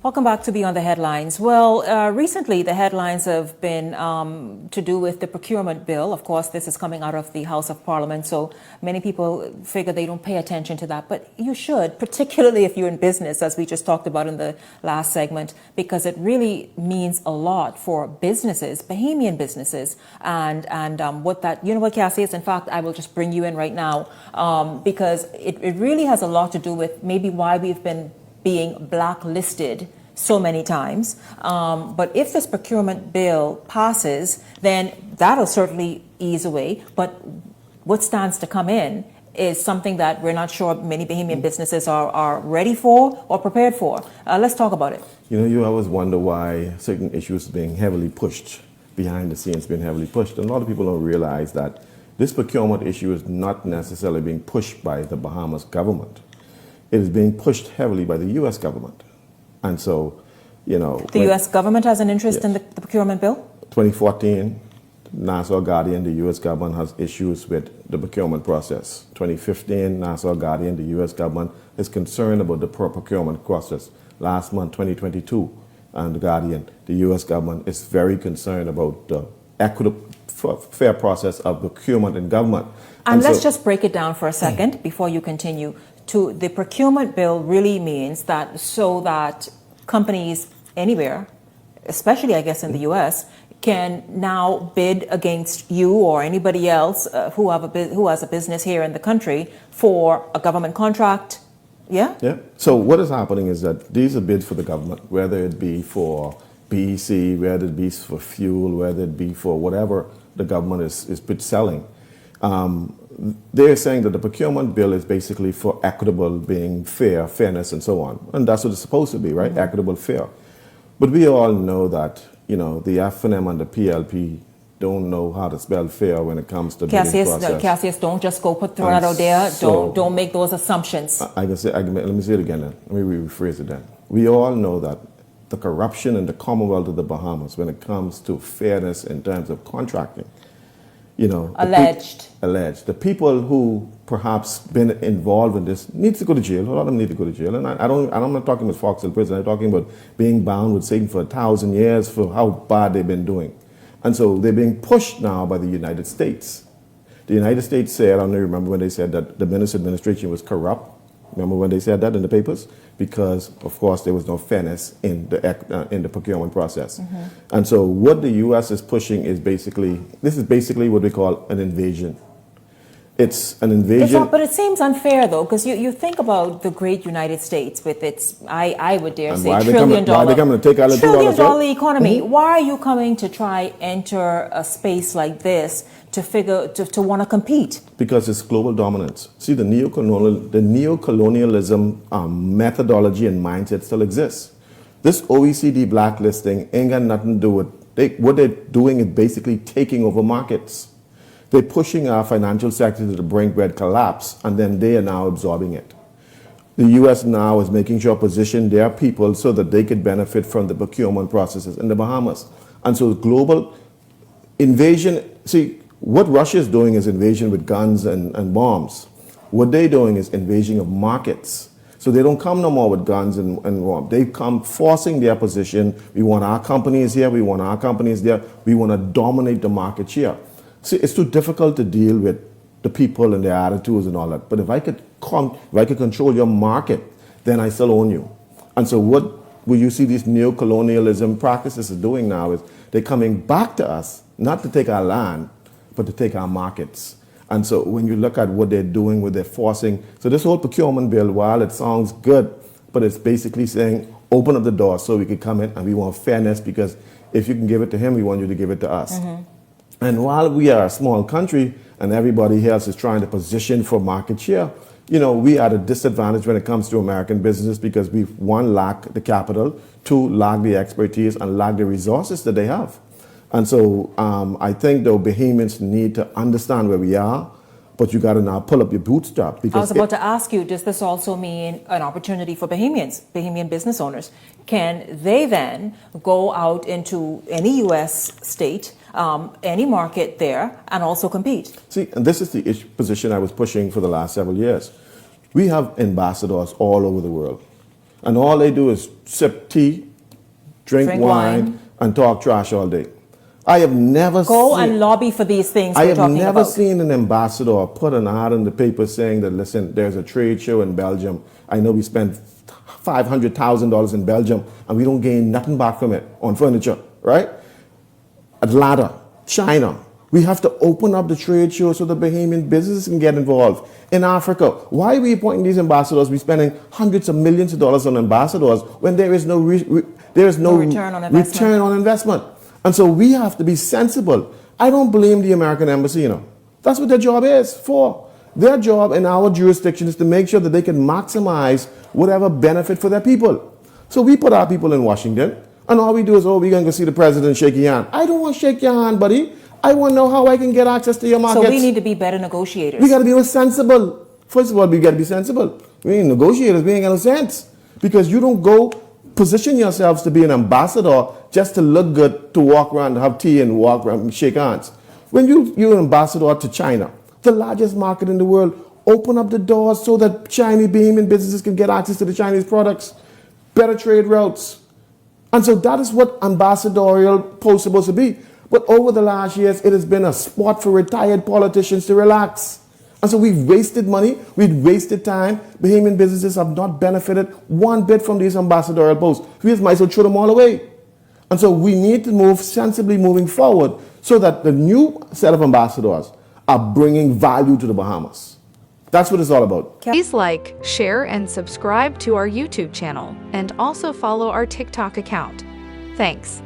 Welcome back to Beyond the Headlines. Well, recently the headlines have been to do with the procurement bill. Of course, this is coming out of the House of Parliament, so many people figure they don't pay attention to that. But you should, particularly if you're in business, as we just talked about in the last segment, because it really means a lot for businesses, Bahamian businesses, and what that, you know what, Cassie is? In fact, I will just bring you in right now because it really has a lot to do with maybe why we've been being blacklisted so many times. But if this procurement bill passes, then that'll certainly ease away. But what stands to come in is something that we're not sure many Bahamian businesses are ready for or prepared for. Let's talk about it. You always wonder why certain issues are being heavily pushed, behind the scenes being heavily pushed. And a lot of people don't realize that this procurement issue is not necessarily being pushed by the Bahamas government. It is being pushed heavily by the U.S. government. And so, The U.S. government has an interest in the procurement bill? 2014, Nassau Guardian, the U.S. government has issues with the procurement process. 2015, Nassau Guardian, the U.S. government is concerned about the procurement process. Last month, 2022, and the Guardian, the U.S. government is very concerned about the equitable, fair process of procurement in government. And let's just break it down for a second before you continue. The procurement bill really means that so that companies anywhere, especially I guess in the U.S., can now bid against you or anybody else who has a business here in the country for a government contract. Yeah? Yeah. So what is happening is that these are bids for the government, whether it be for BEC, whether it be for fuel, whether it be for whatever the government is selling. They're saying that the procurement bill is basically for equitable, being fair, fairness, and so on. And that's what it's supposed to be, right? Mm-hmm. Equitable, fair. But we all know that, the FNM and the PLP don't know how to spell fair when it comes to bidding process. Cassius, don't just go throw that out there. So, don't make those assumptions. Let me say it again then. Let me rephrase it then. We all know that the corruption in the Commonwealth of the Bahamas when it comes to fairness in terms of contracting, alleged. The people who perhaps been involved in this needs to go to jail. A lot of them need to go to jail. And I'm not talking about Fox Hill Prison. I'm talking about being bound with Satan for 1,000 years for how bad they've been doing. And so they're being pushed now by the United States. The United States said, I don't remember when they said that the Minister administration was corrupt. Remember when they said that in the papers? Because, of course, there was no fairness in the procurement process. Mm-hmm. And so what the U.S. is pushing is this is basically what we call an invasion. It's an invasion. But it seems unfair, though, because you think about the great United States with its, I would dare say, $1 trillion economy. Mm-hmm. Why are you coming to try enter a space like this to want to compete? Because it's global dominance. See, the neocolonialism methodology and mindset still exists. This OECD blacklisting ain't got nothing to do with what they're doing is basically taking over markets. They're pushing our financial sector to the brink where it collapse, and then they are now absorbing it. The U.S. now is making sure position their people so that they could benefit from the procurement processes in the Bahamas. And so global invasion, see, what Russia is doing is invasion with guns and bombs. What they're doing is invasion of markets. So they don't come no more with guns and bombs. They come forcing their position. We want our companies here. We want our companies there. We want to dominate the market share. See, it's too difficult to deal with the people and their attitudes and all that. But if I could control your market, then I still own you. And so what you see these neocolonialism practices are doing now is they're coming back to us, not to take our land, but to take our markets. And so when you look at what they're doing with their forcing, so this whole procurement bill, while it sounds good, but it's basically saying, open up the door so we can come in and we want fairness because if you can give it to him, we want you to give it to us. Mm-hmm. And while we are a small country and everybody else is trying to position for market share, we are at a disadvantage when it comes to American businesses because we, one, lack the capital, two, lack the expertise, and lack the resources that they have. And so I think the Bahamians need to understand where we are, but you got to now pull up your bootstrap. Because I was about to ask you, does this also mean an opportunity for Bahamian business owners? Can they then go out into any U.S. state, any market there, and also compete? See, and this is the position I was pushing for the last several years. We have ambassadors all over the world. And all they do is sip tea, drink wine, and talk trash all day. I have never Go seen, and lobby for these things I we're have talking never about. seen an ambassador put an ad in the paper saying that, listen, there's a trade show in Belgium. I know we spent $500,000 in Belgium and we don't gain nothing back from it on furniture, right? Atlanta, China. We have to open up the trade show so the Bahamian businesses can get involved. In Africa, why are we appointing these ambassadors? We're spending hundreds of millions of dollars on ambassadors when there is no return on investment. return on investment. And so we have to be sensible. I don't blame the American embassy, That's what their job is for. Their job in our jurisdiction is to make sure that they can maximize whatever benefit for their people. So we put our people in Washington, and all we do is, we're going to go see the president, shake your hand. I don't want to shake your hand, buddy. I want to know how I can get access to your markets. So we need to be better negotiators. We got to be more sensible. First of all, we got to be sensible. We ain't negotiators. We ain't got no sense. Because you don't go position yourselves to be an ambassador just to look good, to walk around, have tea and walk around and shake hands. When you're an ambassador to China, the largest market in the world, open up the doors so that Chinese Bahamian businesses can get access to the Chinese products, better trade routes. And so that is what ambassadorial post is supposed to be. But over the last years, it has been a spot for retired politicians to relax. And so we've wasted money, we've wasted time. Bahamian businesses have not benefited one bit from these ambassadorial posts. We just might as well throw them all away. And so we need to move sensibly moving forward so that the new set of ambassadors are bringing value to the Bahamas. That's what it's all about. Please like, share, and subscribe to our YouTube channel, and also follow our TikTok account. Thanks.